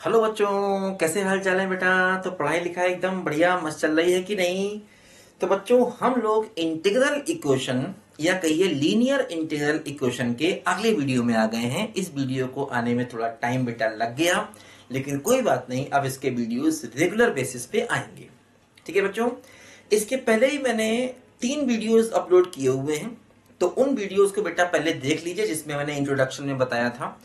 Hello बच्चों, कैसे हाल चाल है बेटा। तो पढ़ाई लिखाई एकदम बढ़िया मस्त चल रही है कि नहीं। तो बच्चों हम लोग इंटीग्रल इक्वेशन या कहिए लीनियर इंटीग्रल इक्वेशन के अगले वीडियो में आ गए हैं। इस वीडियो को आने में थोड़ा टाइम बेटा लग गया, लेकिन कोई बात नहीं, अब इसके वीडियोस रेगुलर बेसिस पे आएंगे। ठीक है बच्चों, इसके पहले ही मैंने 3 वीडियोस अपलोड किए हुए हैं, तो उन वीडियोस को बेटा पहले देख लीजिए, जिसमें मैंने इंट्रोडक्शन में बताया था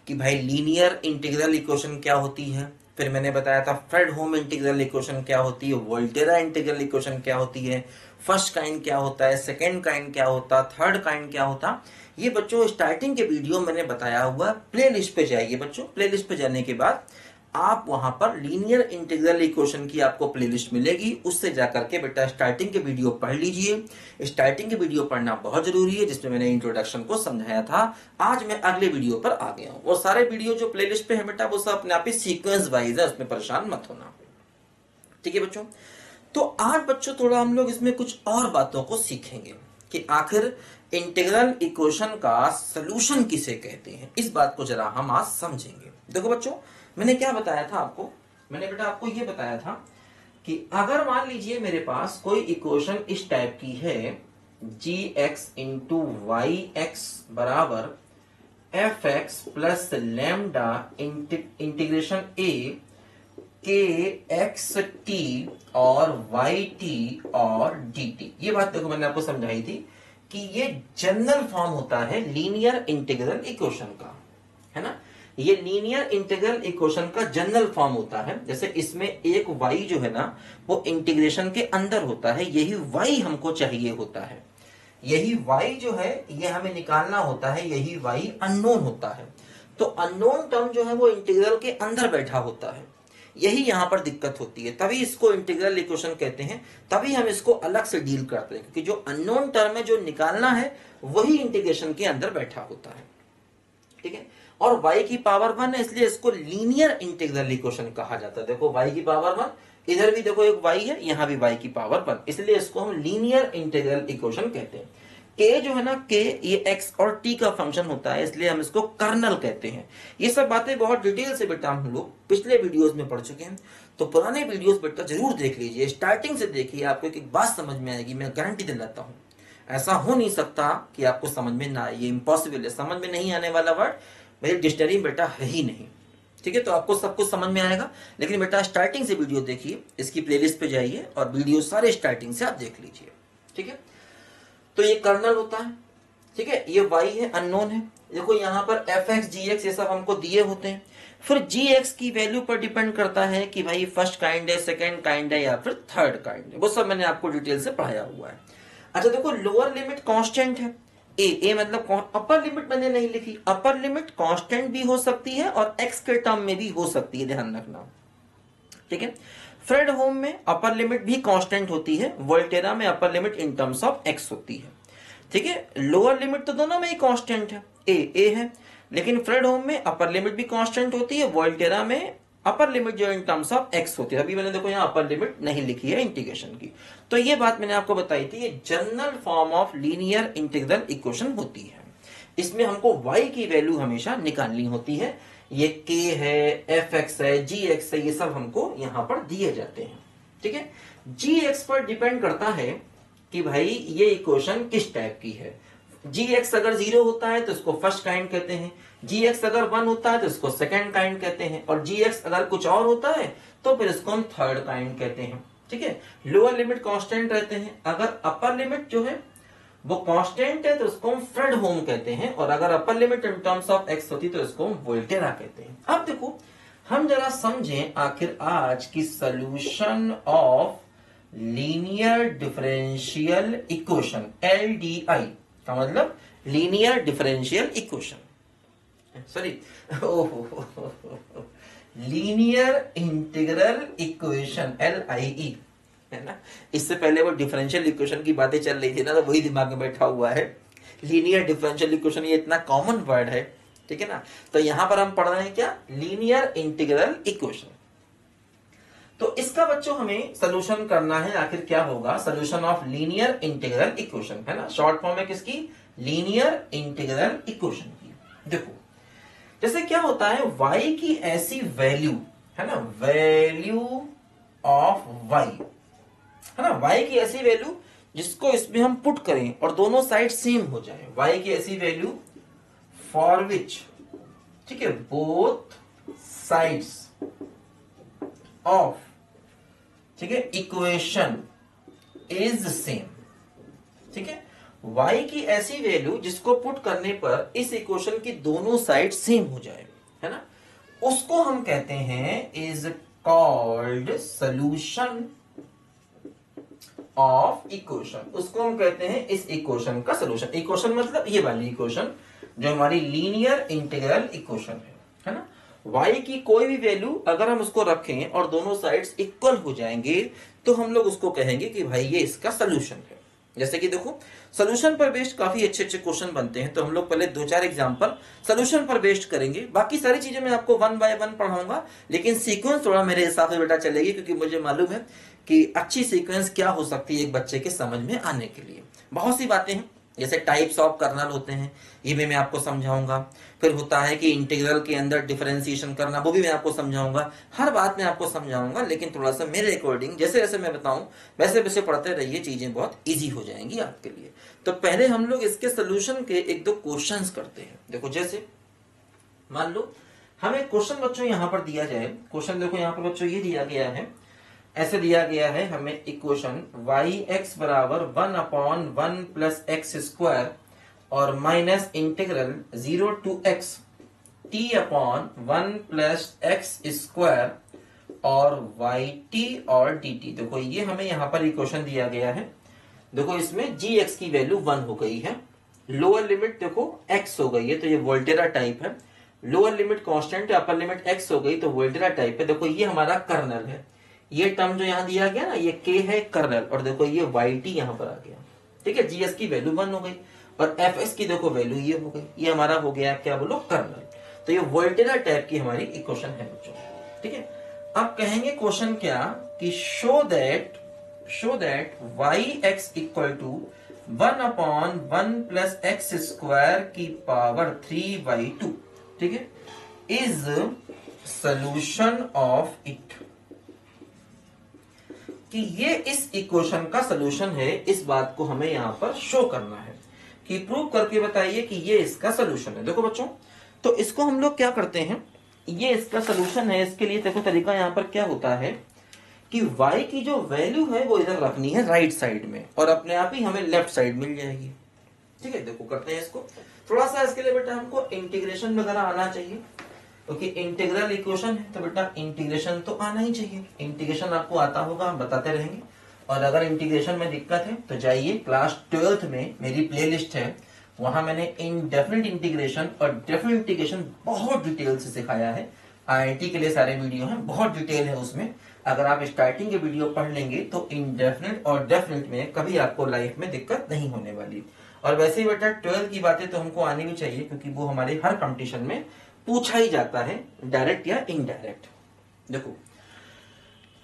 कि भाई लीनियर इंटीग्रल इक्वेशन क्या होती है। फिर मैंने बताया था फ्रेडहोम इंटीग्रल इक्वेशन क्या होती है, वोल्टेरा इंटीग्रल इक्वेशन क्या होती है, फर्स्ट काइंड क्या होता है, सेकंड काइंड क्या होता, थर्ड काइंड क्या होता। ये बच्चों स्टार्टिंग के वीडियो मैंने बताया हुआ। प्ले लिस्ट पे जाइए बच्चों, प्ले लिस्ट पे जाने के बाद आप वहां पर लीनियर इंटीग्रल इक्वेशन की आपको प्लेलिस्ट मिलेगी, उससे जाकर के बेटा स्टार्टिंग के वीडियो पढ़ लीजिए। स्टार्टिंग के वीडियो पढ़ना बहुत जरूरी है, जिसमें मैंने इंट्रोडक्शन को समझाया था। आज मैं अगले वीडियो पर आ गया हूँ। वो सारे वीडियो जो प्लेलिस्ट पे है बेटा, वो सब अपने आप ही सीक्वेंस वाइज है, उसमें परेशान मत होना। ठीक है बच्चों, तो आज बच्चों थोड़ा हम लोग इसमें कुछ और बातों को सीखेंगे कि आखिर इंटीग्रल इक्वेशन का सलूशन किसे कहते हैं। इस बात को जरा हम आज समझेंगे। देखो बच्चों, मैंने क्या बताया था आपको, मैंने बेटा आपको यह बताया था कि अगर मान लीजिए मेरे पास कोई इक्वेशन इस टाइप की है, G x into y x बराबर f x plus lambda integration a के एक्स टी और वाई टी और डी टी। ये बात देखो मैंने आपको समझाई थी कि ये जनरल फॉर्म होता है लीनियर इंटीग्रल इक्वेशन का, है ना। ये लीनियर इंटीग्रल इक्वेशन का जनरल फॉर्म होता है। जैसे इसमें एक y जो है ना, वो इंटीग्रेशन के अंदर होता है, यही y हमको चाहिए होता है। यही y जो है ये हमें निकालना होता है, यही y अननोन होता है। तो अननोन टर्म जो है वो इंटीग्रल के अंदर बैठा होता है, यही यहां पर दिक्कत होती है। तभी इसको इंटीग्रल इक्वेशन कहते हैं, तभी हम इसको अलग से डील करते हैं, क्योंकि जो अननोन टर्म है जो निकालना है वही इंटीग्रेशन के अंदर बैठा होता है। ठीक है, और y की पावर 1 है, इसलिए इसको लीनियर इंटीग्रल इक्वेशन कहा जाता है। देखो y की पावर 1, इधर भी देखो एक y है, यहां भी y की पावर 1, इसलिए इसको हम लीनियर इंटीग्रल इक्वेशन कहते हैं। k जो है ना, k ये x और t का फंक्शन होता है, इसलिए हम इसको कर्नल कहते हैं। ये सब बातें बहुत डिटेल से बेटा हम लोग पिछले वीडियोस में पढ़ चुके हैं, तो पुराने वीडियोस बेटा जरूर देख लीजिए, स्टार्टिंग से देखिए, आपको एक एक बात समझ में आएगी, मैं गारंटी दिलाता हूं। ऐसा हो नहीं सकता कि आपको समझ में ना आए, ये इम्पॉसिबल है। समझ में नहीं आने वाला वर्ड मेरी डिक्शनरी में बेटा है ही नहीं। ठीक है, तो आपको सब कुछ समझ में आएगा, लेकिन बेटा स्टार्टिंग से वीडियो देखिए, इसकी प्लेलिस्ट पे जाइए और वीडियो सारे स्टार्टिंग से आप देख लीजिए। ठीक है, तो ये कर्नल होता है। ठीक है, ये y है, अननोन है। देखो यहाँ पर एफ एक्स जी एक्स ये सब हमको दिए होते हैं। फिर जी एक्स की वैल्यू पर डिपेंड करता है कि भाई फर्स्ट काइंड है, सेकंड काइंड है या फिर थर्ड काइंड है, वो सब मैंने आपको डिटेल से पढ़ाया हुआ है। अच्छा देखो, लोअर लिमिट कांस्टेंट है, ए मतलब अपर लिमिट मैंने नहीं लिखी। अपर लिमिट कांस्टेंट भी हो सकती है और एक्स के टर्म में भी हो सकती है, ध्यान रखना। ठीक है, फ्रेडहोम में अपर लिमिट भी कांस्टेंट होती है, वोल्टेरा में upper limit in terms of x होती है। ठीक है, लोअर लिमिट तो दोनों में ही कांस्टेंट है, ए है, लेकिन फ्रेडहोम में अपर लिमिट भी कांस्टेंट होती है, वोल्टेरा में अपर लिमिट जो इन टर्म्स ऑफ एक्स होती है। अभी मैंने देखो यहाँ अपर लिमिट नहीं लिखी है इंटीग्रेशन की, तो ये बात मैंने आपको बताई थी। ये general form of linear integral equation होती है। इसमें हमको y की वैल्यू हमेशा निकालनी होती है। ये k है, एफ एक्स है, जी एक्स है, ये सब हमको यहाँ पर दिए जाते हैं। ठीक है, जी एक्स पर डिपेंड करता है कि भाई ये इक्वेशन किस टाइप की है। जी एक्स अगर 0 होता है तो इसको फर्स्ट काइंड कहते हैं, जी एक्स अगर 1 होता है तो इसको सेकंड काइंड कहते हैं, और जी एक्स अगर कुछ और होता है तो फिर इसको हम थर्ड काइंड कहते हैं। ठीक है, लोअर लिमिट कांस्टेंट रहते हैं, अगर अपर लिमिट जो है वो कांस्टेंट है तो इसको हम फ्रेडहोम कहते हैं, और अगर upper limit in terms of x होती तो इसको हम वोल्टेरा कहते हैं। अब देखो हम जरा समझें आखिर आज की solution of linear differential equation, LDI का मतलब linear differential equation, sorry linear integral equation, LIE, है ना। इससे पहले वो डिफरेंशियल इक्वेशन की बातें चल रही थी ना, तो वही दिमाग में बैठा हुआ है। लीनियर डिफरेंशियल इक्वेशन ये इतना कॉमन वर्ड है, ठीक है ना। तो यहां पर हम पढ़ रहे हैं क्या, लीनियर इंटीग्रल इक्वेशन। तो इसका बच्चों हमें सोल्यूशन करना है, आखिर क्या होगा solution of linear integral equation, है ना। शॉर्ट फॉर्म है किसकी, लीनियर इंटीग्रल इक्वेशन की। देखो जैसे क्या होता है, y की ऐसी वैल्यू है ना, वैल्यू ऑफ y है ना, y की ऐसी वैल्यू जिसको इसमें हम पुट करें और दोनों साइड सेम हो जाए, y की ऐसी वैल्यू फॉर विच, ठीक है, बोथ साइड्स ऑफ, ठीक है, इक्वेशन इज सेम, ठीक है, y की ऐसी वैल्यू जिसको पुट करने पर इस इक्वेशन की दोनों साइड सेम हो जाए, है ना, उसको हम कहते हैं is called solution of equation, उसको हम कहते हैं इस इक्वेशन का सॉल्यूशन। इक्वेशन मतलब ये वाली इक्वेशन जो हमारी लीनियर इंटीग्रल इक्वेशन है ना, y की कोई भी वैल्यू अगर हम उसको रखें और दोनों साइड्स इक्वल हो जाएंगे तो हम लोग उसको कहेंगे कि भाई ये इसका सॉल्यूशन है। जैसे कि देखो सॉल्यूशन पर बेस्ड काफी अच्छे अच्छे क्वेश्चन बनते हैं, तो हम लोग पहले 2-4 एग्जांपल सॉल्यूशन पर बेस्ड करेंगे, बाकी सारी चीजें मैं आपको 1 बाय 1 पढ़ाऊंगा, लेकिन सीक्वेंस थोड़ा मेरे हिसाब से बेटा चलेगी, क्योंकि मुझे मालूम है कि अच्छी सीक्वेंस क्या हो सकती है एक बच्चे के समझ में आने के लिए। बहुत सी बातें हैं, जैसे टाइप्स ऑफ कर्नल होते हैं, ये भी मैं आपको समझाऊंगा। फिर होता है कि इंटीग्रल के अंदर डिफरेंशिएशन करना, वो भी मैं आपको समझाऊंगा। हर बात मैं आपको समझाऊंगा, लेकिन थोड़ा सा मेरे अकॉर्डिंग जैसे जैसे मैं बताऊं वैसे वैसे पढ़ते रहिए, चीजें बहुत इजी हो जाएंगी आपके लिए। तो पहले हम लोग इसके सोल्यूशन के 1-2 क्वेश्चंस करते हैं। देखो जैसे मान लो हमें क्वेश्चन बच्चों यहां पर दिया जाए, क्वेश्चन देखो यहां पर बच्चों ये दिया गया है, ऐसे दिया गया है हमें इक्वेशन y(x) बराबर 1/1 प्लस एक्स स्क्वायर और minus integral 0 to x t/1 plus x square और yt और dt। देखो ये हमें यहाँ पर इक्वेशन दिया गया है। देखो इसमें gx की वैल्यू 1 हो गई है, लोअर लिमिट देखो x हो गई है, तो ये वोल्टेरा टाइप है। लोअर लिमिट कांस्टेंट है, अपर लिमिट x हो गई, तो वोल्टेरा टाइप है। देखो ये हमारा कर्नल है, ये टर्म जो यहाँ दिया गया ना ये k है कर्नल, और देखो ये yt यहाँ पर आ गया, ठीक है, gs की वैल्यू 1 हो गई और fs की देखो वैल्यू ये हो गई, ये हमारा हो गया क्या बोलो कर्नल। तो ये वोल्टेरा टाइप की हमारी इक्वेशन है बच्चों, ठीक है। अब कहेंगे क्वेश्चन क्या कि show that yx equal to 1/1 plus x square की पावर 3/2, ठीक है, इज सोल्यूशन ऑफ इट, कि ये इस इक्वेशन का सोल्यूशन है। इस बात को हमें यहां पर शो करना है कि प्रूव करके बताइए कि ये इसका सोल्यूशन है। देखो बच्चों, तो इसको हम लोग क्या करते हैं, ये इसका सोल्यूशन है, इसके लिए देखो तरीका यहां पर क्या होता है कि y की जो वैल्यू है वो इधर रखनी है राइट साइड में, और अपने आप ही हमें लेफ्ट साइड मिल जाएगी, ठीक है। देखो करते हैं इसको, थोड़ा सा इसके लिए बेटा हमको इंटीग्रेशन वगैरह आना चाहिए, क्योंकि इंटीग्रल इक्वेशन है तो बेटा इंटीग्रेशन तो आना ही चाहिए। इंटीग्रेशन आपको आता होगा, हम बताते रहेंगे, और अगर इंटीग्रेशन में दिक्कत है तो जाइए क्लास 12th में मेरी प्लेलिस्ट है, वहां मैंने इनडेफिनिट इंटीग्रेशन और डेफिनिट इंटीग्रेशन बहुत डिटेल से सिखाया है। आईआईटी के लिए सारे वीडियो हैं, बहुत डिटेल है उसमें। अगर आप स्टार्टिंग के वीडियो पढ़ लेंगे तो इनडेफिनिट और डेफिनिट में कभी आपको लाइफ में दिक्कत नहीं होने वाली। और वैसे ही बेटा 12 की बातें तो हमको आनी भी चाहिए, क्योंकि वो हमारे हर कंपटीशन में पूछा ही जाता है, डायरेक्ट या इनडायरेक्ट। देखो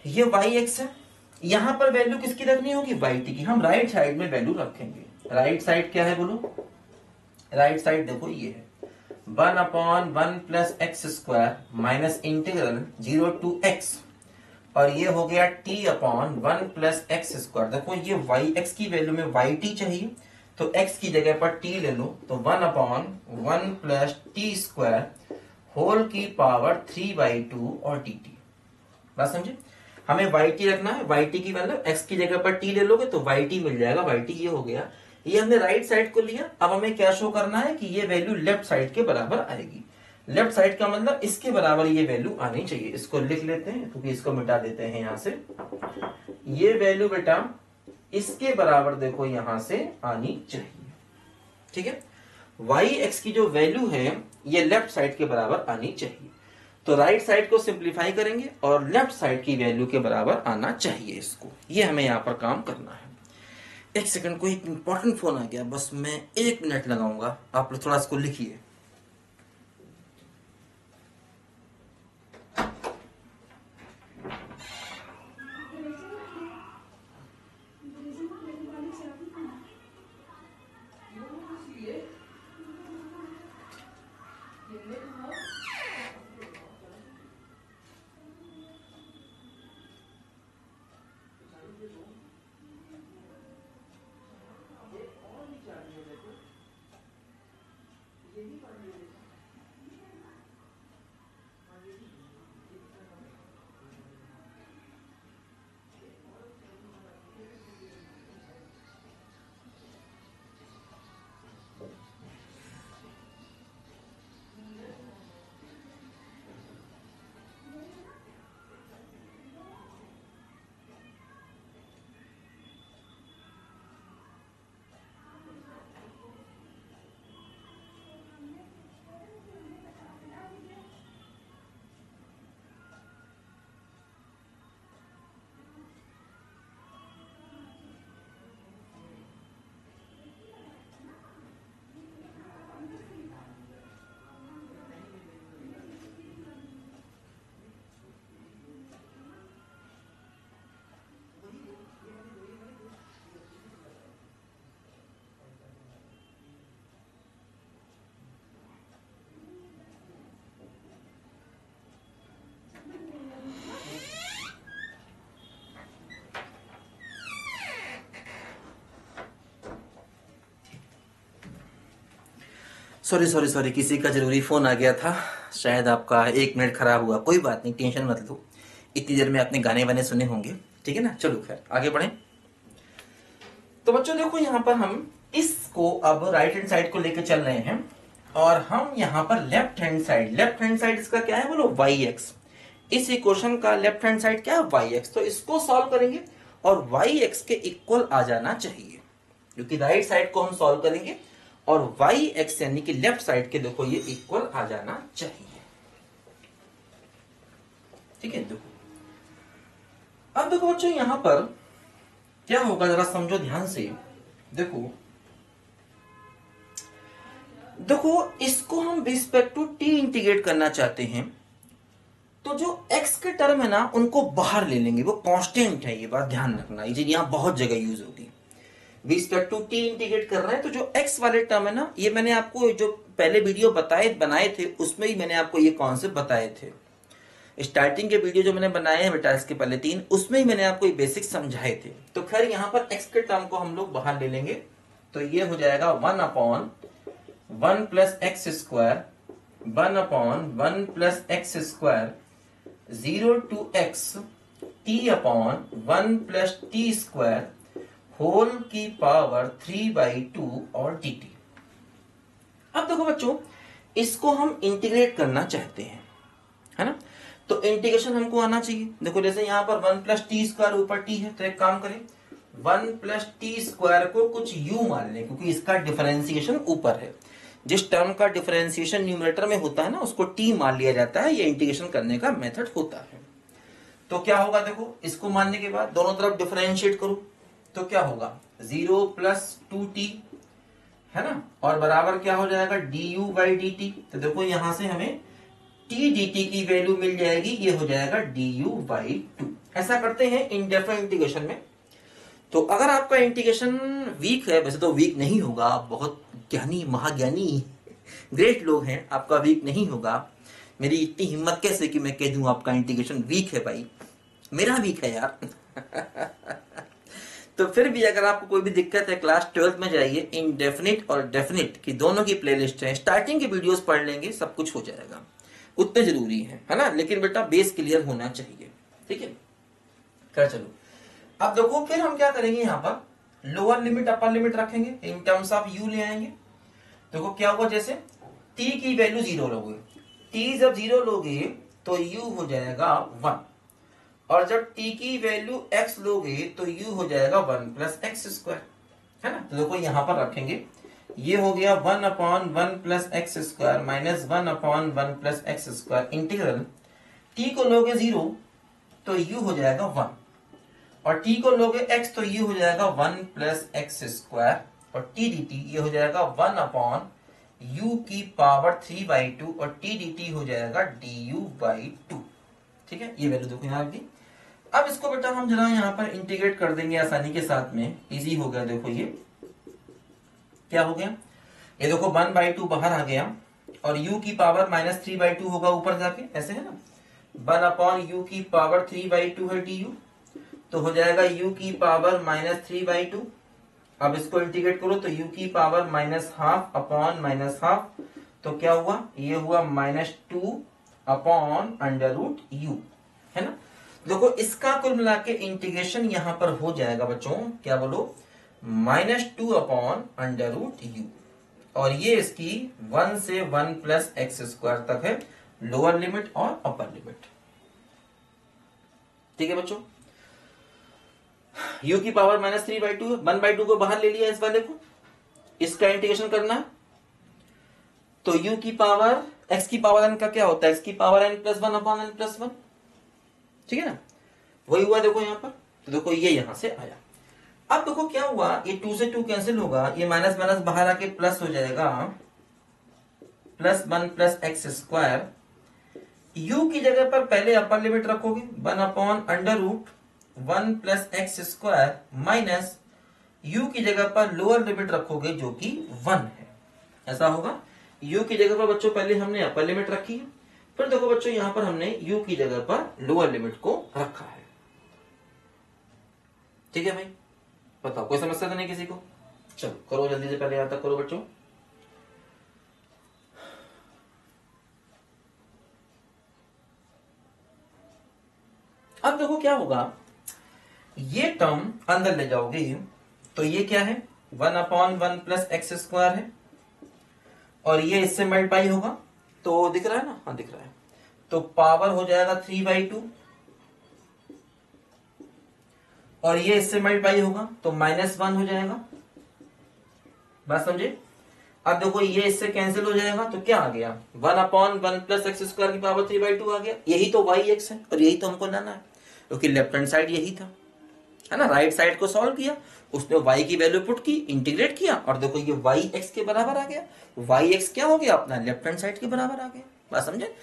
ये yx है, यहां पर वैल्यू किसकी रखनी होगी, yt की। हम राइट साइड में वैल्यू रखेंगे। राइट साइड क्या है बोलो, राइट साइड देखो ये है 1/1 plus x square minus integral 0 to x, और ये हो गया t/1 प्लस एक्स स्क्वायर। देखो ये yx की वैल्यू में yt चाहिए, तो x की जगह पर t ले लो, तो 1/1 प्लस टी स्क्वायर होल की पावर 3/2 और dt। बात समझे, हमें yt रखना है, yt की मतलब x की जगह पर t ले लोगे तो yt मिल जाएगा, yt ये हो गया। ये हमने राइट साइड को लिया, अब हमें क्या शो करना है कि ये वैल्यू लेफ्ट साइड के बराबर आएगी। लेफ्ट साइड का मतलब इसके बराबर ये वैल्यू आनी चाहिए। इसको लिख लेते हैं, क्योंकि इसको मिटा देते हैं यहां से। ये वैल्यू बेटा इसके बराबर देखो यहां से आनी चाहिए, ठीक है। yx की जो वैल्यू है ये लेफ्ट साइड के बराबर आनी चाहिए, तो राइट साइड को सिंप्लीफाई करेंगे और लेफ्ट साइड की वैल्यू के बराबर आना चाहिए इसको। ये हमें यहां पर काम करना है। एक सेकंड, कोई इंपॉर्टेंट फोन आ गया, बस मैं 1 मिनट लगाऊंगा, आप लोग थोड़ा इसको लिखिए। सॉरी सॉरी सॉरी, किसी का जरूरी फोन आ गया था, शायद आपका 1 मिनट खराब हुआ। कोई बात नहीं, टेंशन मत लो। इतनी देर में आपने गाने वाने सुने होंगे, ठीक है ना। चलो खैर आगे बढ़े। तो बच्चों देखो, यहाँ पर हम इसको अब राइट हैंड साइड को लेकर चल रहे हैं, और हम यहाँ पर लेफ्ट हैंड साइड इसका क्या है बोलो, वाई एक्स। इस इक्वेशन का लेफ्ट हैंड साइड क्या है, वाई एक्स। तो इसको सॉल्व करेंगे और वाई एक्स के इक्वल आ जाना चाहिए, क्योंकि राइट साइड को हम सॉल्व करेंगे और वाई एक्स यानी कि लेफ्ट साइड के देखो ये इक्वल आ जाना चाहिए। ठीक है, देखो अब देखो बच्चों यहां पर क्या होगा, जरा समझो ध्यान से। देखो देखो इसको हम रिस्पेक्ट टू टी इंटीग्रेट करना चाहते हैं, तो जो x के टर्म है ना उनको बाहर ले लेंगे, वो कांस्टेंट है, ये बात ध्यान रखना, ये चीज यहां बहुत जगह यूज होगी। रिस्पेक्ट टू टी इंटीग्रेट कर रहे हैं, तो जो x वाले टर्म है ना, ये मैंने आपको जो पहले वीडियो बनाए थे उसमें ही मैंने आपको ये कॉन्सेप्ट बताए थे। स्टार्टिंग के वीडियो जो मैंने बनाए हैं बेटा, इसके पहले 3, उसमें ही मैंने आपको ये बेसिक समझाए थे। तो खैर यहाँ पर x के टर्म को हम लोग बाहर ले लेंगे, तो ये हो जाएगा 1/1 plus x square, 1/1 plus x square, 0 to x t/1 plus t square whole की पावर 3/2 और dt। अब देखो बच्चों, इसको हम इंटीग्रेट करना चाहते हैं, है ना। तो इंटीग्रेशन हमको आना चाहिए। देखो जैसे यहाँ पर 1 प्लस टी स्क्वायर ऊपर टी है, तो एक काम करें 1 प्लस टी स्क्वायर को कुछ u मान लें, क्योंकि इसका डिफरेंशिएशन ऊपर है। जिस टर्म का डिफरेंशिएशन न्यूमरेटर में होता है ना, उसको t मान लिया जाता है, ये इंटीग्रेशन करने का मेथड होता है। तो क्या होगा, देखो इसको मानने के बाद दोनों तरफ डिफरेंशिएट करो, तो क्या होगा 0 प्लस 2t, है ना, और बराबर क्या हो जाएगा du/dt। तो देखो यहां से हमें t dt की वैल्यू मिल जाएगी, ये हो जाएगा du/2। ऐसा करते हैं इंडेफिनिट इंटीग्रेशन में। तो अगर आपका इंटीग्रेशन वीक है, वैसे तो वीक नहीं होगा, आप बहुत ज्ञानी महाज्ञानी ग्रेट लोग हैं, आपका वीक नहीं होगा। मेरी इतनी हिम्मत कैसे कि मैं कह दूं आपका इंटीग्रेशन वीक है, भाई मेरा वीक है यार। तो फिर भी अगर आपको कोई भी दिक्कत है, क्लास 12th में जाइए, इनडेफिनिट और डेफिनिट की दोनों की प्लेलिस्ट है, स्टार्टिंग के वीडियोस पढ़ लेंगे, सब कुछ हो जाएगा। उतने जरूरी है ना, लेकिन बेटा बेस क्लियर होना चाहिए, ठीक है। कर चलो, अब देखो फिर हम क्या करेंगे, यहाँ पर लोअर लिमिट अपर लिमिट रखेंगे, इन टर्म्स ऑफ u ले आएंगे। देखो क्या होगा, जैसे t की वैल्यू 0 लोगे, t जब 0 लोगे तो u हो जाएगा 1, और जब t की वैल्यू x लोगे तो u हो जाएगा 1 प्लस एक्स स्क्वायर, है ना। तो देखो यहां पर रखेंगे, ये हो गया 1/1 plus x square minus 1/1 plus x square integral t को लोगे 0 तो u हो जाएगा 1, और t को लोगे x तो u हो जाएगा 1 प्लस एक्स स्क्वायर, और t dt ये हो जाएगा 1/u की पावर 3/2, और t dt हो जाएगा du/2। ठीक है, ये वैल्यू देखो यहाँ रख दी। अब इसको बेटा हम जरा यहाँ पर इंटीग्रेट कर देंगे आसानी के साथ में, इजी हो गया। देखो ये क्या हो गया, ये देखो 1/2 बाहर आ गया, और u की पावर -3/2 होगा ऊपर जाके, ऐसे है ना, 1/u की पावर 3/2 है du, तो हो जाएगा u की पावर -3/2। अब इसको इंटीग्रेट करो तो u की पावर -12/-, तो क्या हुआ, ये हुआ -2/√u, है ना। देखो इसका कुल मिला के इंटीग्रेशन यहां पर हो जाएगा बच्चों, क्या बोलो, -2/√u, और ये इसकी 1 से 1 प्लस एक्स स्क्वायर तक है, लोअर लिमिट और अपर लिमिट। ठीक है बच्चों, u की पावर -3/2, 1/2 को बाहर ले लिया इस वाले को, इसका इंटीग्रेशन करना है, तो u की पावर x की पावर n का क्या होता है, x की पावर n प्लस 1/n+1, ठीक है ना, वही हुआ देखो यहाँ पर। तो देखो ये यहां से आया। अब देखो क्या हुआ, ये 2 से 2 कैंसिल होगा, ये माइनस माइनस बाहर आके प्लस हो जाएगा, +1 प्लस एक्स स्क्वायर, u की जगह पर पहले अपर लिमिट रखोगे 1/√1 plus x square, minus u की जगह पर लोअर लिमिट रखोगे जो कि 1 है, ऐसा होगा। u की जगह पर बच्चों पहले हमने अपर लिमिट रखी है, फिर देखो बच्चों यहां पर हमने u की जगह पर लोअर लिमिट को रखा है। ठीक है भाई, बताओ कोई समस्या तो नहीं किसी को। चलो करो जल्दी से, पहले यहां तक करो बच्चों। अब देखो क्या होगा, ये टर्म अंदर ले जाओगे तो ये क्या है, 1/1 प्लस एक्स स्क्वायर है, और ये इससे मल्टीप्लाई होगा तो दिख रहा है ना, हाँ दिख रहा है, तो पावर हो जाएगा 3/2, और ये इससे मल्टीप्लाई होगा तो -1 हो जाएगा। बात समझे? अब देखो ये इससे कैंसिल हो जाएगा तो क्या आ गया, 1/1 प्लस एक्स स्क्वायर की पावर 3/2 आ गया। यही तो वाई एक्स है और यही तो हमको लाना है, क्योंकि लेफ्ट हैंड साइड यही था, है ना। राइट साइड को सॉल्व किया, उसने y की वैल्यू पुट की, इंटीग्रेट किया, और देखो ये वाई एक्स के बराबर आ गया। वाई एक्स क्या हो गया, अपना लेफ्ट हैंड साइड के बराबर आ गया। बात समझे?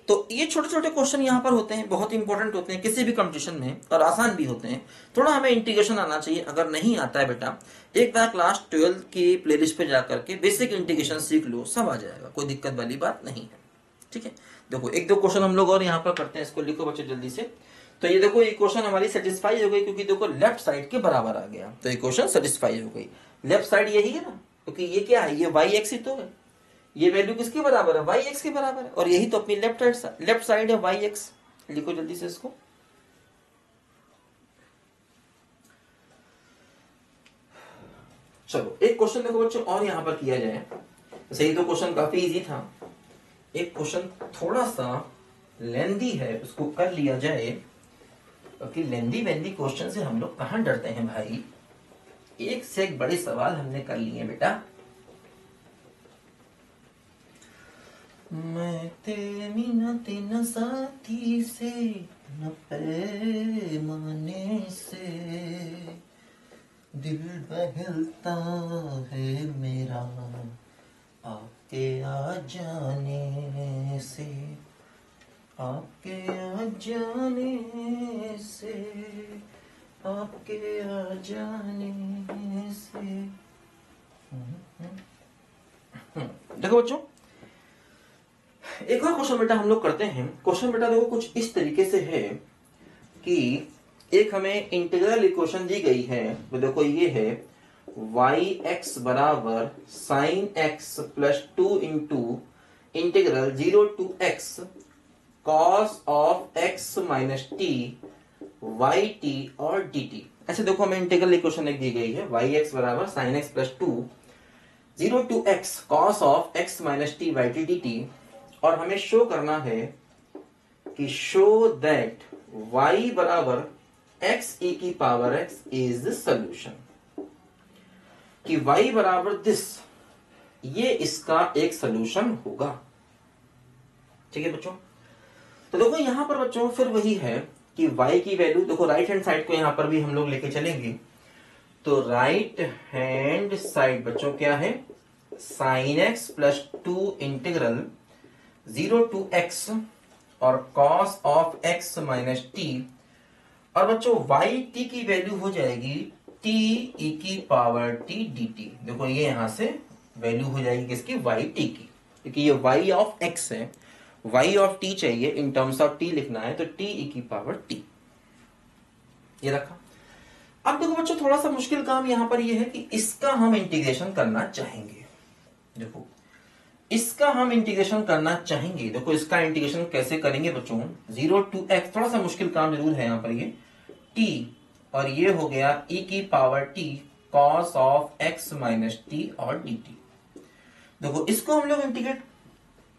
तो ये छोटे छोटे क्वेश्चन यहाँ पर होते हैं, बहुत इंपॉर्टेंट होते हैं किसी भी कंपटीशन में, और आसान भी होते हैं। थोड़ा हमें इंटीग्रेशन आना चाहिए, अगर नहीं आता है बेटा एक बार क्लास 12 की प्लेलिस्ट पे जाकर के बेसिक इंटीग्रेशन सीख लो, सब आ जाएगा, कोई दिक्कत वाली बात नहीं है। ठीक है, देखो एक दो क्वेश्चन हम लोग और यहाँ पर करते हैं, इसको लिखो बच्चे जल्दी से। तो ये देखो इक्वेशन हमारी सेटिस्फाई हो गई, क्योंकि देखो लेफ्ट साइड के बराबर आ गया, तो इक्वेशन सेटिस्फाई हो गई। लेफ्ट साइड यही है ना, क्योंकि ये क्या है, ये वाई एक्स ही तो है, ये वैल्यू किसके बराबर है, वाई एक्स के बराबर है, और यही तो अपनी लेफ्ट साइड है वाई एक्स। लिखो जल्दी से इसको। चलो एक क्वेश्चन देखो बच्चों और यहां पर किया जाए। सही तो क्वेश्चन काफी इजी था, एक क्वेश्चन थोड़ा सा लेंदी है, उसको कर लिया जाए, क्योंकि लेंदी क्वेश्चन से हम लोग कहां डरते हैं भाई। एक से एक बड़े सवाल हमने कर लिए बेटा। मैं तेरी न तीन साथी से न पैमाने से, दिल बहलता है मेरा आपके आ जाने से, आपके आ जाने से, आपके आ जाने से। देखो बच्चों एक और क्वेश्चन बेटा हम लोग करते हैं। क्वेश्चन बेटा देखो कुछ इस तरीके से है कि एक हमें इंटीग्रल इक्वेशन दी गई है, तो देखो ये है वाई एक्स बराबर sine x plus 2 into integral 0 to x cos of x minus t y t और डी टी। ऐसे देखो हमें इंटीग्रल इक्वेशन एक दी गई है, वाई एक्स बराबर sine x plus 2 0 to x cos of x minus t y t d t, और हमें शो करना है कि शो दैट y बराबर x e की पावर x इज द सॉल्यूशन, कि y बराबर दिस, ये इसका एक सॉल्यूशन होगा। ठीक है बच्चों, तो देखो यहां पर बच्चों फिर वही है कि y की वैल्यू देखो राइट हैंड साइड को यहां पर भी हम लोग लेके चलेंगे, तो राइट हैंड साइड बच्चों क्या है, sine x plus 2 integral 0 to x और cos of x minus t, और बच्चों y t की वैल्यू हो जाएगी t e की पावर t dt। देखो ये यहां से वैल्यू हो जाएगी किसकी, y t की, क्योंकि ये y ऑफ x है, y ऑफ t चाहिए, इन टर्म्स ऑफ t लिखना है, तो t e की पावर t ये रखा। अब देखो बच्चों थोड़ा सा मुश्किल काम यहां पर ये है कि इसका हम इंटीग्रेशन करना चाहेंगे। देखो इसका हम इंटीग्रेशन करना चाहेंगे, देखो इसका इंटीग्रेशन कैसे करेंगे बच्चों, 0 टू x, थोड़ा सा मुश्किल काम जरूर है यहाँ पर ये t, और ये हो गया e की power t cos of x minus t और dt। देखो इसको हम लोग इंटीग्रेट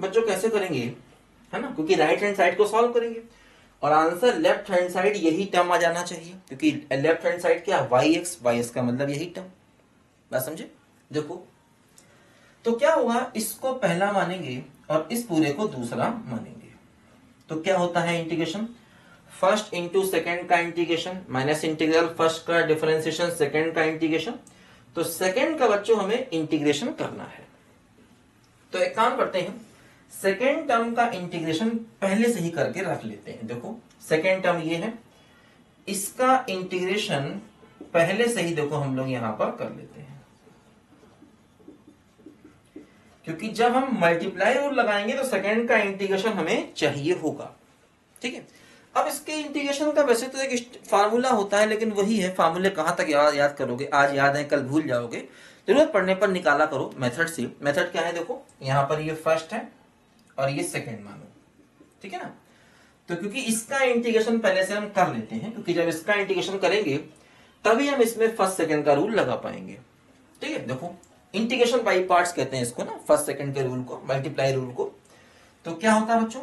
बच्चों कैसे करेंगे, है ना, क्योंकि राइट हैंड साइड को सॉल्व करेंगे, और आंसर लेफ्ट हैंड साइड यही टर्म आ जाना चाहिए, क्योंकि लेफ्ट हैंड साइड क्या, y का मतलब यही टर्म। बात समझे? देखो तो क्या होगा, इसको पहला मानेंगे और इस पूरे को दूसरा मानेंगे, तो क्या होता है इंटीग्रेशन, फर्स्ट इंटू सेकेंड का इंटीग्रेशन माइनस इंटीग्रल फर्स्ट का डिफरेंशिएशन सेकेंड का इंटीग्रेशन, तो सेकेंड का बच्चों हमें इंटीग्रेशन करना है। तो एक काम करते हैं, सेकेंड टर्म का इंटीग्रेशन पहले से ही करके रख लेते हैं। देखो सेकेंड टर्म ये है, इसका इंटीग्रेशन पहले से ही देखो हम लोग यहां पर कर लेते हैं, क्योंकि जब हम मल्टीप्लाई रूल लगाएंगे तो सेकेंड का इंटीग्रेशन हमें चाहिए होगा। ठीक है, अब इसके इंटीग्रेशन का वैसे तो एक फार्मूला होता है, लेकिन वही है, फार्मूले कहां तक याद करोगे, आज याद है कल भूल जाओगे, जरूरत पड़ने पर निकाला करो मेथड से। मेथड क्या है, देखो यहां पर ये फर्स्ट है और ये सेकेंड मानो, ठीक है ना। तो क्योंकि इसका इंटीग्रेशन पहले से हम कर लेते हैं, क्योंकि जब इसका इंटीग्रेशन करेंगे तभी हम इसमें फर्स्ट सेकंड का रूल लगा पाएंगे। ठीक है, देखो इंटीग्रेशन बाई पार्ट्स कहते हैं इसको ना, फर्स्ट सेकंड के रूल को, मल्टीप्लाई रूल को। तो क्या होता है बच्चों,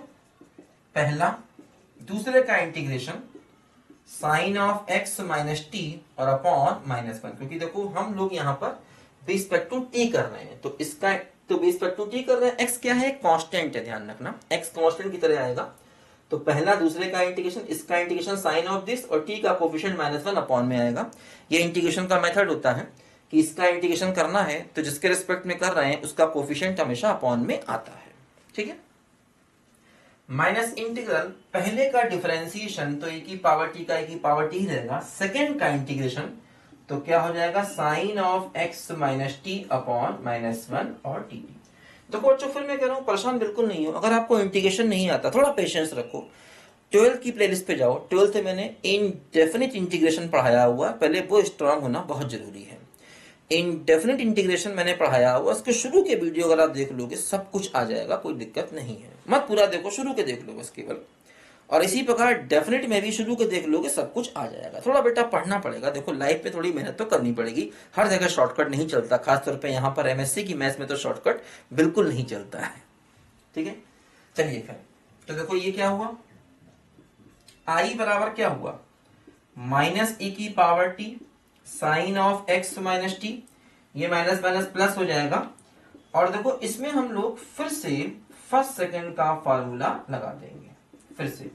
पहला दूसरे का integration sine of x minus t और अपॉन -1, क्योंकि देखो हम लोग यहाँ पर रिस्पेक्ट टू टी कर रहे हैं, तो इसका तो रिस्पेक्ट टू टी कर रहे हैं। एक्स क्या है, कांस्टेंट है, ध्यान रखना एक्स कांस्टेंट की तरह आएगा। तो पहला दूसरे का इंटीग्रेशन, इसका इंटीग्रेशन साइन ऑफ दिस और टी का कोफिशिएंट -1 अपॉन में आएगा। ये इंटीग्रेशन का मेथड होता है कि इसका इंटीग्रेशन करना है तो जिसके रिस्पेक्ट में कर रहे हैं उसका कोफिशिएंट हमेशा अपॉन में आता है। ठीक है, माइनस इंटीग्रल पहले का डिफरेंशिएशन तो e की पावर टी का e की पावर टी रहेगा, सेकेंड का इंटीग्रेशन तो क्या हो जाएगा sine of x minus t upon -1 और टी टी। देखो बच्चों फिर मैं कह रहा हूं परेशान बिल्कुल नहीं हो, अगर आपको इंटीग्रेशन नहीं आता थोड़ा पेशेंस रखो, 12th की प्लेलिस्ट पे जाओ, 12th में मैंने इनडेफिनिट इंटीग्रेशन पढ़ाया हुआ, पहले वो स्ट्रांग होना बहुत जरूरी है। इनडेफिनिट इंटीग्रेशन मैंने पढ़ाया हुआ, उसके शुरू के वीडियो अगर आप देख लोगे सब कुछ आ जाएगा, कोई दिक्कत नहीं है, मत पूरा देखो, शुरू के देख लो बस केवल। और इसी प्रकार डेफिनेट में भी शुरू के देख लोगे सब कुछ आ जाएगा, थोड़ा बेटा पढ़ना पड़ेगा। देखो लाइफ में थोड़ी मेहनत तो करनी पड़ेगी, हर जगह शॉर्टकट नहीं चलता, खासतौर पे यहाँ पर एमएससी की मैथ्स में तो शॉर्टकट बिल्कुल नहीं चलता है। ठीक है, चलिए फिर तो देखो ये क्या हुआ, आई बराबर क्या हुआ माइनस e की power t sine of x minus t, ये माइनस माइनस प्लस हो जाएगा। और देखो इसमें हम लोग फिर से फर्स्ट सेकंड का फार्मूला लगा देंगे फिर से,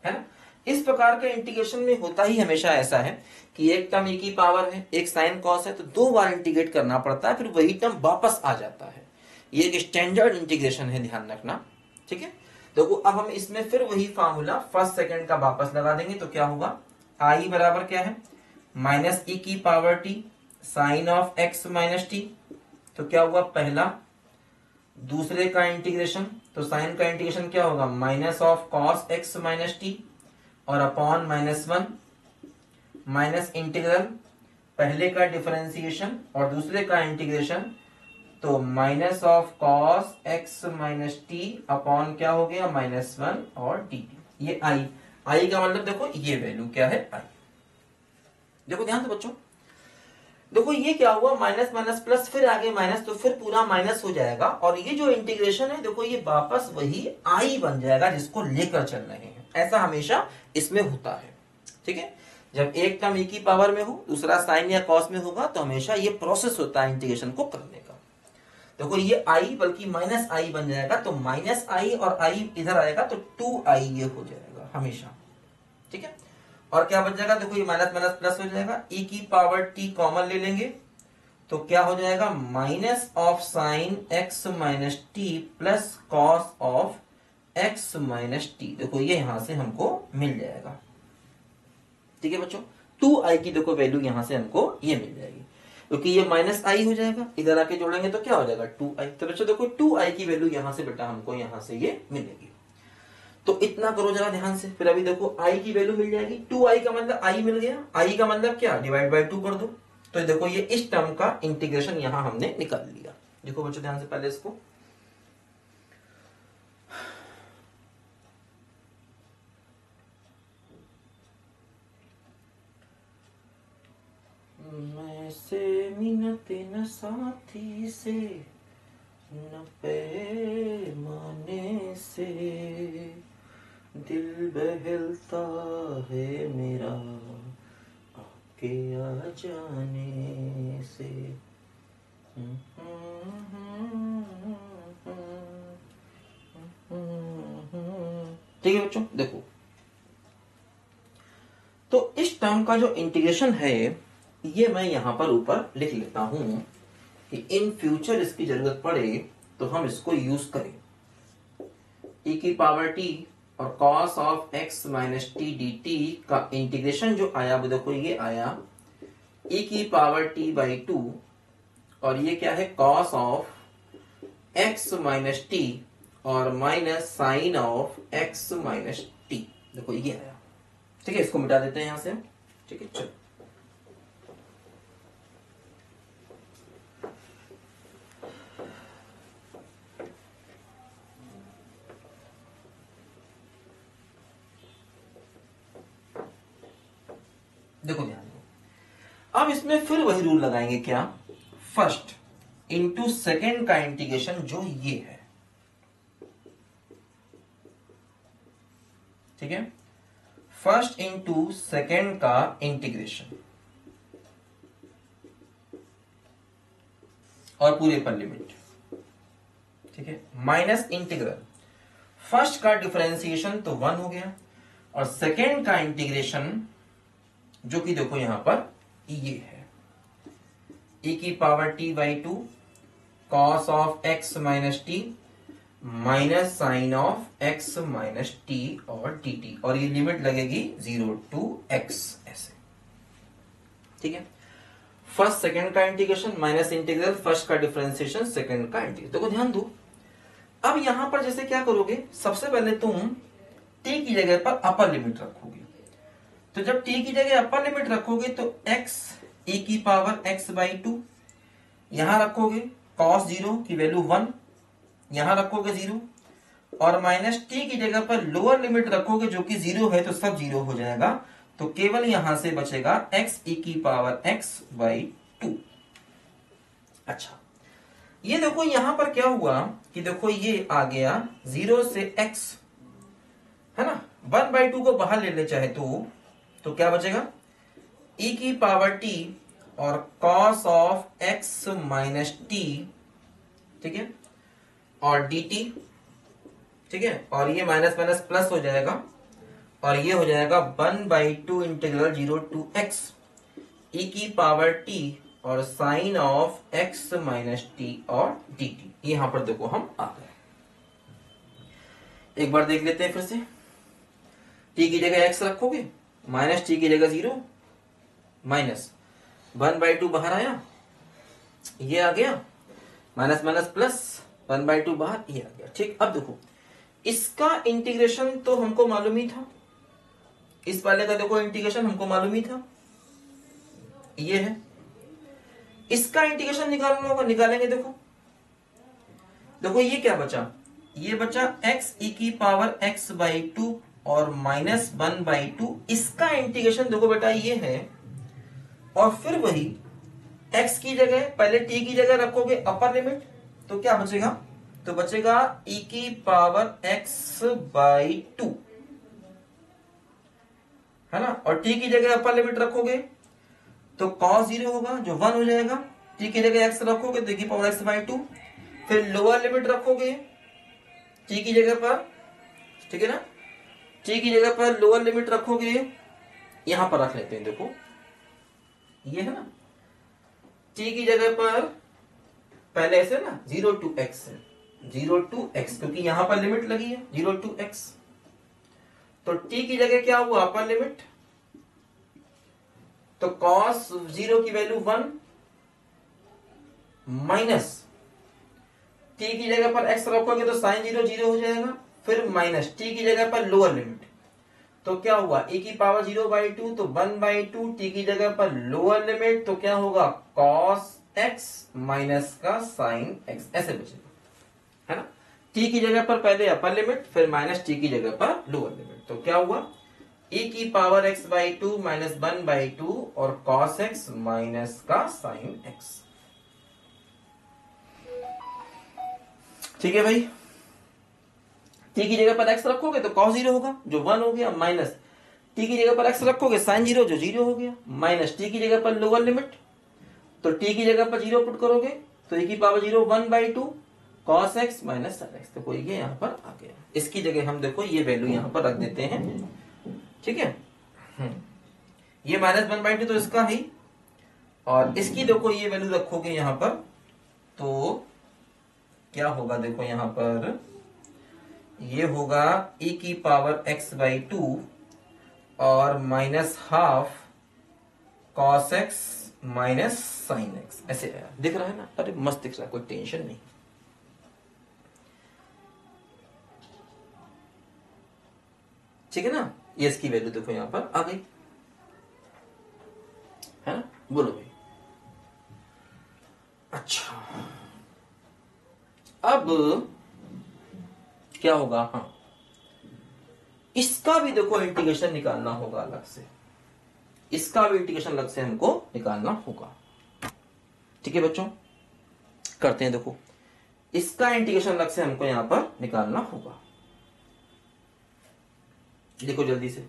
है ना। इस प्रकार के इंटीग्रेशन में होता ही हमेशा ऐसा है कि एक टर्म e की पावर है, एक साइन कॉस है, तो 2 बार इंटीग्रेट करना पड़ता है, फिर वही टर्म वापस आ जाता है। ये एक स्टैंडर्ड इंटीग्रेशन है, ध्यान रखना। ठीक है, देखो अब हम इसमें फिर वही फार्मूला फर्स्ट सेकंड का वापस लगा देंगे, तो क्या होगा आई बराबर क्या है माइनस e की power t sine of x minus t, तो क्या हुआ पहला दूसरे का इंटीग्रेशन, तो साइन का इंटीग्रेशन क्या होगा minus of cos x minus t और अपॉन -1 माइनस इंटीग्रल पहले का डिफरेंशिएशन और दूसरे का इंटीग्रेशन, तो minus of cos x minus t upon क्या हो गया -1 और टी टी। ये आई का मतलब देखो ये वैल्यू क्या है आई। देखो ध्यान दो बच्चों, देखो ये क्या हुआ माइनस माइनस प्लस फिर आगे माइनस, तो फिर पूरा माइनस हो जाएगा, और ये जो इंटीग्रेशन है देखो ये वापस वही आई बन जाएगा जिसको लेकर चल रहे हैं। ऐसा हमेशा इसमें होता है। ठीक है, जब एक टर्म e की पावर में हो दूसरा साइन या कॉस में होगा तो हमेशा ये प्रोसेस होता है इंटीग्रेशन को करने का। देखो ये आई बल्कि माइनस आई बन जाएगा, तो माइनस आई और आई इधर आएगा तो 2i ये हो जाएगा हमेशा। ठीक है, और क्या बच जाएगा देखो ये माइनस माइनस प्लस हो जाएगा, e की पावर t कॉमन ले लेंगे तो क्या हो जाएगा minus of sine x minus T plus cos of x minus t. देखो ये यहां से हमको मिल जाएगा। ठीक है बच्चों, 2i की देखो वैल्यू यहां से हमको ये मिल जाएगी, क्योंकि ये माइनस आई हो जाएगा, इधर आके जोड़ेंगे तो क्या हो जाएगा 2i। तो बच्चों देखो 2i की वैल्यू यहां से बेटा हमको यहां से ये मिलेगी। तो इतना करो जरा ध्यान से, फिर अभी देखो i की वैल्यू मिल जाएगी, 2i का मतलब i मिल गया, i का मतलब क्या डिवाइड बाय 2 कर दो। तो देखो ये इस टर्म का इंटीग्रेशन यहां हमने निकाल लिया। देखो बच्चों ध्यान से पहले इसको, मैं से मिनते न साथी से न पैमाने से दिल बहलता है मेरा आपके आ जाने से। ठीक है बच्चों, देखो तो इस टर्म का जो इंटीग्रेशन है ये मैं यहां पर ऊपर लिख लेता हूं कि इन फ्यूचर इसकी जरूरत पड़े तो हम इसको यूज करें। e की पावर t और cos of x minus T d T का इंटीग्रेशन जो आया वो देखो ये आया e की पावर t बाई 2, और ये क्या है cos of x minus t और minus sine of x minus t. देखो ये आया। ठीक है, इसको मिटा देते हैं यहां से। ठीक है, चलो देखो ध्यान दो, अब इसमें फिर वही रूल लगाएंगे, क्या, फर्स्ट इंटू सेकेंड का इंटीग्रेशन जो ये है, ठीक है, फर्स्ट इंटू सेकेंड का इंटीग्रेशन और पूरे पर लिमिट, ठीक है, माइनस इंटीग्रल फर्स्ट का डिफरेंशिएशन तो 1 हो गया और सेकेंड का इंटीग्रेशन जो कि देखो यहां पर ये है e की power t by 2 cos of x minus t minus sine of x minus t और dt, और ये लिमिट लगेगी 0 टू x ऐसे, ठीक है। फर्स्ट सेकंड का इंटीग्रेशन माइनस इंटीग्रल फर्स्ट का डिफरेंशिएशन सेकंड का इंटीग्रल। देखो ध्यान दो, अब यहां पर जैसे क्या करोगे, सबसे पहले तुम t की जगह पर अपर लिमिट रखोगे, तो जब t की जगह अपर लिमिट रखोगे तो x e की पावर x बाई 2 यहां रखोगे, cos 0 की वैल्यू 1 यहां रखोगे 0, और माइनस t की जगह पर लोअर लिमिट रखोगे जो कि 0 है तो सब 0 हो जाएगा, तो केवल यहां से बचेगा x e की पावर x बाई 2। अच्छा, ये देखो यहां पर क्या हुआ कि देखो ये आ गया 0 से x, है ना, 1/2 को बाहर लेने चाहे तो क्या बचेगा, e की पावर t और cos of x minus T, ठीक है, और dt, ठीक है, और ये माइनस माइनस प्लस हो जाएगा और ये हो जाएगा 1/2 इंटीग्रल 0 टू x e की पावर t और sine of x minus t और dt। यहां पर देखो हम आ गए, एक बार देख लेते हैं फिर से, t की जगह x रखोगे, माइनस t की जगह 0, माइनस 1/2 बाहर आया, ये आ गया, माइनस माइनस प्लस 1/2 बाहर, ये आ गया, ठीक। अब देखो इसका इंटीग्रेशन तो हमको मालूम ही था, इस वाले का देखो इंटीग्रेशन हमको मालूम ही था, ये है, इसका इंटीग्रेशन निकालना होगा, निकालेंगे। देखो देखो ये क्या बचा, ये बचा x e की पावर x बाई 2 और माइनस 1/2, इसका इंटीग्रेशन देखो बेटा ये है, और फिर वही x की जगह पहले t की जगह रखोगे अपर लिमिट, तो क्या बचेगा, तो बचेगा e की पावर x बाई 2, है ना, और t की जगह अपर लिमिट रखोगे तो cos 0 होगा जो 1 हो जाएगा, t की जगह x रखोगे तो e की पावर x बाई 2, फिर लोअर लिमिट रखोगे t की जगह पर, ठीक है ना, t की जगह पर लोअर लिमिट रखोगे, यहां पर रख लेते हैं, देखो ये है ना, t की जगह पर पहले ऐसे ना 0 टू x है, 0 टू x, क्योंकि यहां पर लिमिट लगी है 0 टू x, तो t की जगह क्या हुआ अपर लिमिट, तो cos 0 की वैल्यू 1 माइनस t की जगह पर x रखोगे तो साइन 0 0 हो जाएगा, फिर माइनस t की जगह पर लोअर लिमिट, तो क्या हुआ e की पावर 0/2 तो 1/2, t की जगह पर लोअर लिमिट तो क्या होगा cos x माइनस का साइन x, ऐसे बचेगा, है ना, t की जगह पर पहले अपर लिमिट फिर माइनस t की जगह पर लोअर लिमिट, तो क्या हुआ e की पावर x बाई 2 माइनस 1/2 और cos x माइनस का साइन x, ठीक है भाई। t की जगह पर x रखोगे तो cos 0 होगा जो 1 हो गया, माइनस t की जगह पर x रखोगे sin 0 जो 0 हो गया, माइनस t की जगह पर लोअर लिमिट, तो t की जगह पर 0 पुट करोगे तो e की power 0 1/2 cos x minus sin x, तो कोई ये यहां पर आ गया, इसकी जगह हम देखो ये वैल्यू यहां पर रख देते हैं, ठीक है, ये माइनस 1/2 तो इसका ही, और इसकी देखो ये वैल्यू रखोगे यहां पर, तो क्या होगा, देखो यहां पर ये होगा e की पावर x बाई 2 और minus half cos x minus sine x, ऐसे आया, दिख रहा है ना, अरे मस्त दिख रहा है, कोई टेंशन नहीं, ठीक है ना, ये इसकी वैल्यू देखो यहां पर आ गई, है ना, बोलो भाई। अच्छा, अब क्या होगा, हाँ इसका भी देखो इंटीग्रेशन निकालना होगा अलग से, इसका भी इंटीग्रेशन अलग से हमको निकालना होगा। ठीक है बच्चों, करते हैं। देखो इसका इंटीग्रेशन अलग से हमको यहां पर निकालना होगा। देखो जल्दी से,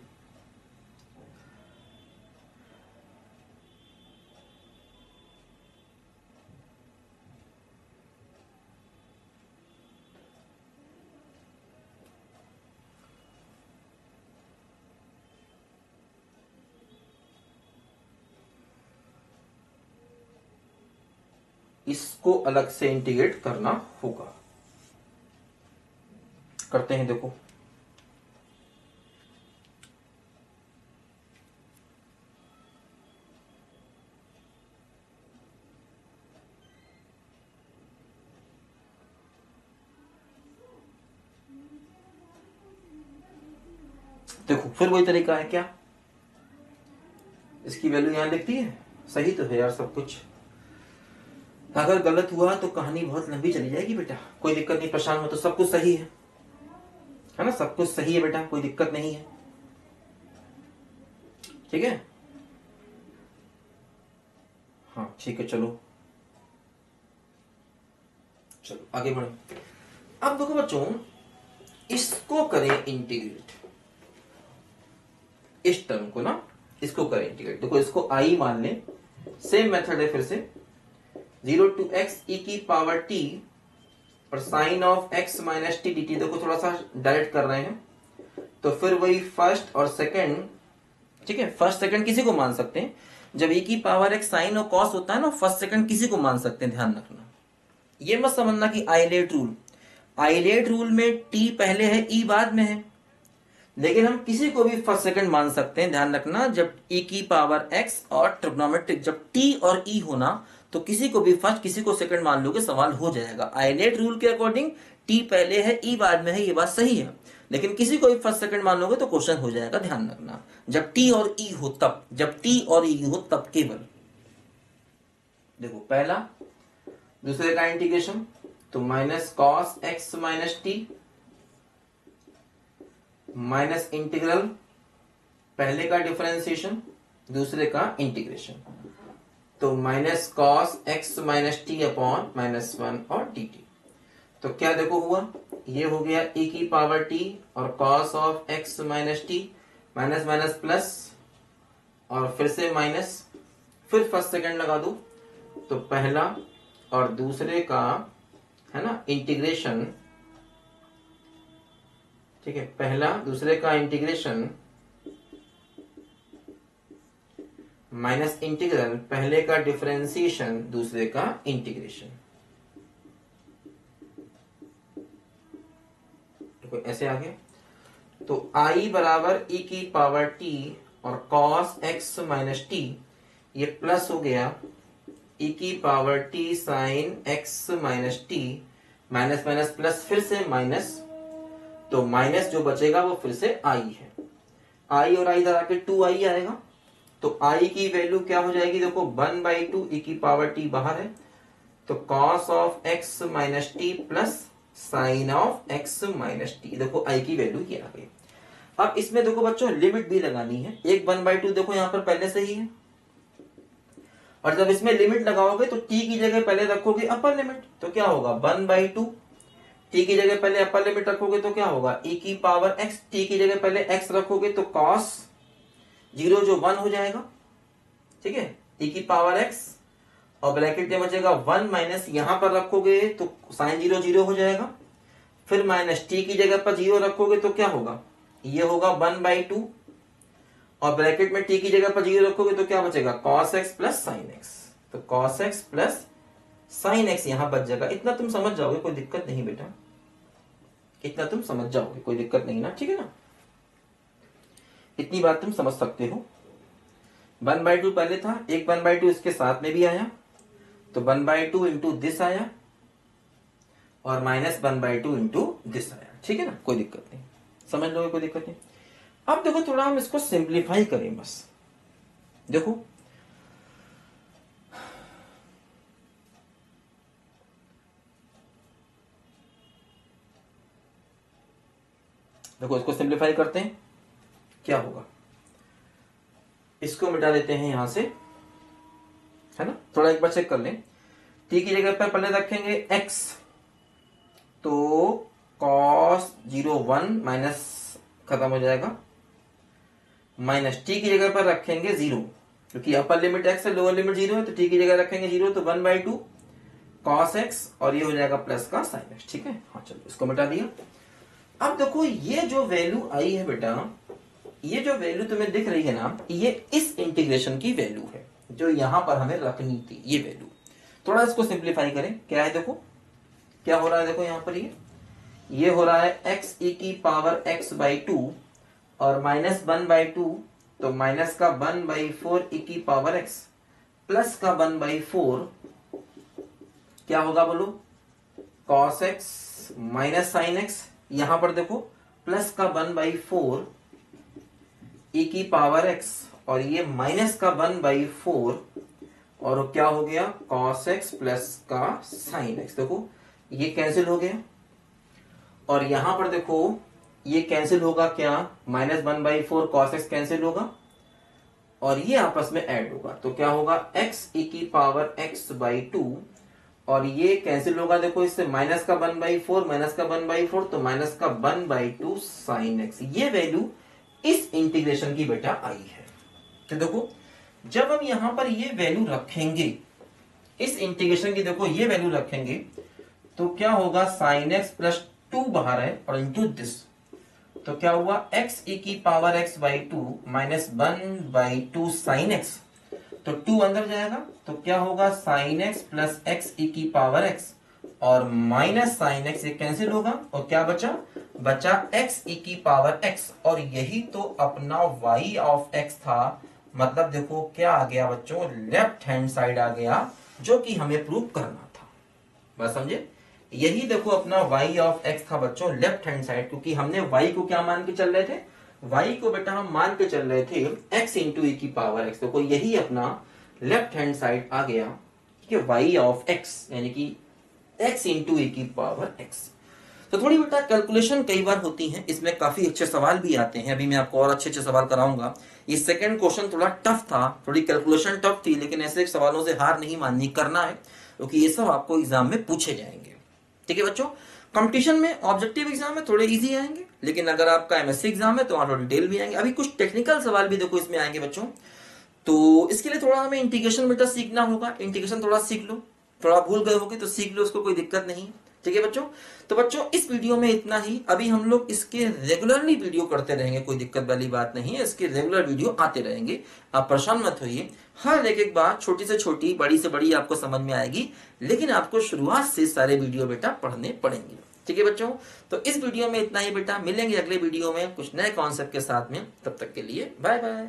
इसको अलग से इंटीग्रेट करना होगा। करते हैं। देखो देखो फिर वही तरीका है क्या, इसकी वैल्यू यहां लिखती है। सही तो है यार सब कुछ। अगर गलत हुआ तो कहानी बहुत लंबी चली जाएगी बेटा। कोई दिक्कत नहीं, परेशान हो तो सब कुछ सही है ना, सब कुछ सही है बेटा, कोई दिक्कत नहीं है। ठीक है, हाँ ठीक है, चलो चलो आगे बढ़े। अब देखो बच्चों, इसको करें इंटीग्रेट, इस टर्म को ना, इसको करें इंटीग्रेट। देखो इसको आई मान लें, सेम मेथड है फिर से। 0 to x e की पावर t और sine of x minus t dt। देखो थोड़ा सा डायरेक्ट कर रहे हैं, तो फिर वही फर्स्ट और सेकंड। ठीक है, फर्स्ट सेकंड किसी को मान सकते हैं। जब e की पावर x साइन और कॉस होता है ना, फर्स्ट सेकंड किसी को मान सकते हैं, ध्यान रखना। ये मत समझना कि आइलेट रूल, आइलेट रूल में t पहले है e बाद में है, लेकिन हम किसी को भी फर्स्ट सेकंड मान सकते हैं। ध्यान रखना, जब e की पावर x और ट्रिग्नोमेट्रिक जब t और e होना, तो किसी को भी फर्स्ट किसी को सेकंड मान लोगे, सवाल हो जाएगा। आइलेट रूल के अकॉर्डिंग t पहले है e बाद में है, ये बात सही है, लेकिन किसी को भी फर्स्ट सेकंड मान लोगे तो क्वेश्चन हो जाएगा। ध्यान रखना, जब t और e हो तब, जब t और e हो तब केवल। देखो पहला, दूसरे का इंटीग्रेशन, तो minus cos x minus t minus integral, पहले का डिफरेंशिएशन दूसरे का इंटीग्रेशन, तो minus cos x minus t upon minus one और डी टी। तो क्या देखो हुआ, ये हो गया e की पावर t और cos of x minus t, minus minus plus और फिर से माइनस, फिर फर्स्ट सेकंड लगा दो, तो पहला और दूसरे का है ना इंटीग्रेशन। ठीक है, पहला दूसरे का इंटीग्रेशन माइनस इंटीग्रल, पहले का डिफरेंशिएशन दूसरे का इंटीग्रेशन। देखो ऐसे आगे, तो i बराबर e की पावर t और cos x माइनस टी, ये प्लस हो गया e की power t sine x minus t, minus minus plus फिर से माइनस, तो माइनस जो बचेगा वो फिर से i है। i और i इधर आके 2i आएगा, तो i की वैल्यू क्या हो जाएगी, देखो 1/2 e की पावर t बाहर है, तो cos of x minus T plus sign of x minus t. देखो i की वैल्यू ये आ गई। अब इसमें देखो बच्चों लिमिट भी लगानी है। एक 1/2 देखो यहां पर पहले से ही है, और जब इसमें लिमिट लगाओगे तो t की जगह पहले रखोगे अपर लिमिट, तो क्या होगा 1/2। t की जगह पहले अपर लिमिट रखोगे तो क्या होगा e की पावर x, t की जगह पहले x रखोगे तो cos 0 जो 1 हो जाएगा। ठीक है, e की पावर x और ब्रैकेट में बचेगा 1 माइनस, यहां पर रखोगे तो साइन 0 0 हो जाएगा, फिर माइनस t की जगह पर 0 रखोगे तो क्या होगा, ये होगा 1/2, और ब्रैकेट में t की जगह पर 0 रखोगे तो क्या बचेगा cos x plus sign x, तो cos x plus sign x यहां बच जाएगा। इतना तुम समझ जाओगे, कोई दिक्कत नहीं बेटा, इतना तुम समझ जाओगे, कोई दिक्कत नहीं ना। ठीक है ना, इतनी बात तुम समझ सकते हो। 1/2 पहले था, एक 1/2 इसके साथ में भी आया, तो 1/2 इंटू दिस आया और माइनस 1/2 इंटू दिस आया। ठीक है ना, कोई दिक्कत नहीं, समझ लोगे, कोई दिक्कत नहीं। अब देखो थोड़ा हम इसको सिंप्लीफाई करें बस। देखो देखो इसको सिंप्लीफाई करते हैं, क्या होगा, इसको मिटा देते हैं यहां से, है ना। थोड़ा एक बार चेक कर लें। टी की जगह पर पहले रखेंगे x, तो cos 0 1 माइनस खत्म हो जाएगा, माइनस टी की जगह पर रखेंगे 0, क्योंकि अपर लिमिट x है, लोअर लिमिट 0 है, तो टी की जगह रखेंगे 0, तो 1/2 cos x, और ये हो जाएगा प्लस का sin x। ठीक है, हाँ चलो इसको मिटा दिया। अब देखो ये जो वैल्यू आई है बेटा, ये जो वैल्यू तुम्हें दिख रही है ना, ये इस इंटीग्रेशन की वैल्यू है जो यहां पर हमें रखनी थी, ये वैल्यू। थोड़ा इसको सिंप्लीफाई करें, क्या है देखो, क्या हो रहा है देखो यहां पर, ये हो रहा है x e की पावर x/2 और -1/2, तो माइनस का 1/4 e की पावर x प्लस का 1/4 क्या होगा बोलो, cos x minus sin x। यहां पर देखो प्लस का 1/4 e की पावर x और ये माइनस का 1/4, और क्या हो गया cos x प्लस का sin x। देखो ये कैंसिल हो गया, और यहां पर देखो ये कैंसिल होगा, क्या -1/4 cos x कैंसिल होगा, और ये आपस में ऐड होगा, तो क्या होगा x e की पावर x/2, और ये कैंसिल होगा, देखो इससे माइनस का 1/4 माइनस का 1/4, तो माइनस का 1/2 sin x। ये वैल्यू इस इंटीग्रेशन की बेटा आई है। तो देखो जब हम यहां पर ये वैल्यू रखेंगे, इस इंटीग्रेशन की देखो ये वैल्यू रखेंगे, तो क्या होगा sin x प्लस 2 बाहर है और इंटू दिस, तो क्या हुआ x e की power x/2 minus 1/2 sin x, तो 2 अंदर जाएगा, तो क्या होगा sin x plus x e की पावर x और माइनस sin x, ये कैंसिल होगा, और क्या बचा, बचा x e की पावर x, और यही तो अपना y ऑफ x था। मतलब देखो क्या आ गया बच्चों, लेफ्ट हैंड साइड आ गया, जो कि हमें प्रूव करना था। बस समझे, यही देखो अपना y ऑफ x था बच्चों, लेफ्ट हैंड साइड, क्योंकि हमने y को क्या मान के चल रहे थे, y को बेटा हम मान के चल रहे थे x इंटू e की पावर x। देखो यही अपना लेफ्ट हैंड साइड आ गया, ठीक है, y ऑफ x यानी कि x इंटू e की पावर x। तो थोड़ी बेटा कैलकुलेशन कई बार होती है, इसमें काफी अच्छे सवाल भी आते हैं। अभी मैं आपको और अच्छे अच्छे सवाल कराऊंगा। ये सेकंड क्वेश्चन थोड़ा टफ था, थोड़ी कैलकुलेशन टफ थी, लेकिन ऐसे सवालों से हार नहीं माननी, करना है, क्योंकि ये सब आपको एग्जाम में पूछे जाएंगे। ठीक है बच्चों, कंपटीशन में ऑब्जेक्टिव एग्जाम में थोड़े इजी आएंगे, लेकिन अगर आपका एमएससी एग्जाम है तो वहां थोड़ा डिटेल भी आएंगे। अभी कुछ टेक्निकल सवाल भी देखो इसमें आएंगे बच्चों, तो इसके लिए थोड़ा हमें इंटीग्रेशन बेटा सीखना होगा। इंटीग्रेशन थोड़ा सीख लो, थोड़ा भूल गए होगे तो सीख लो, उसको कोई दिक्कत नहीं। ठीक है बच्चों, तो बच्चों इस वीडियो में इतना ही। अभी हम लोग इसके रेगुलरली वीडियो करते रहेंगे, कोई दिक्कत वाली बात नहीं है, इसके रेगुलर वीडियो आते रहेंगे, आप परेशान मत होइए। हर एक बात छोटी से छोटी बड़ी से बड़ी आपको समझ में आएगी, लेकिन आपको शुरुआत से सारे वीडियो बेटा पढ़ने पड़ेंगे। ठीक है बच्चों, तो इस वीडियो में इतना ही बेटा, मिलेंगे अगले वीडियो में कुछ नए कॉन्सेप्ट के साथ में, तब तक के लिए बाय बाय।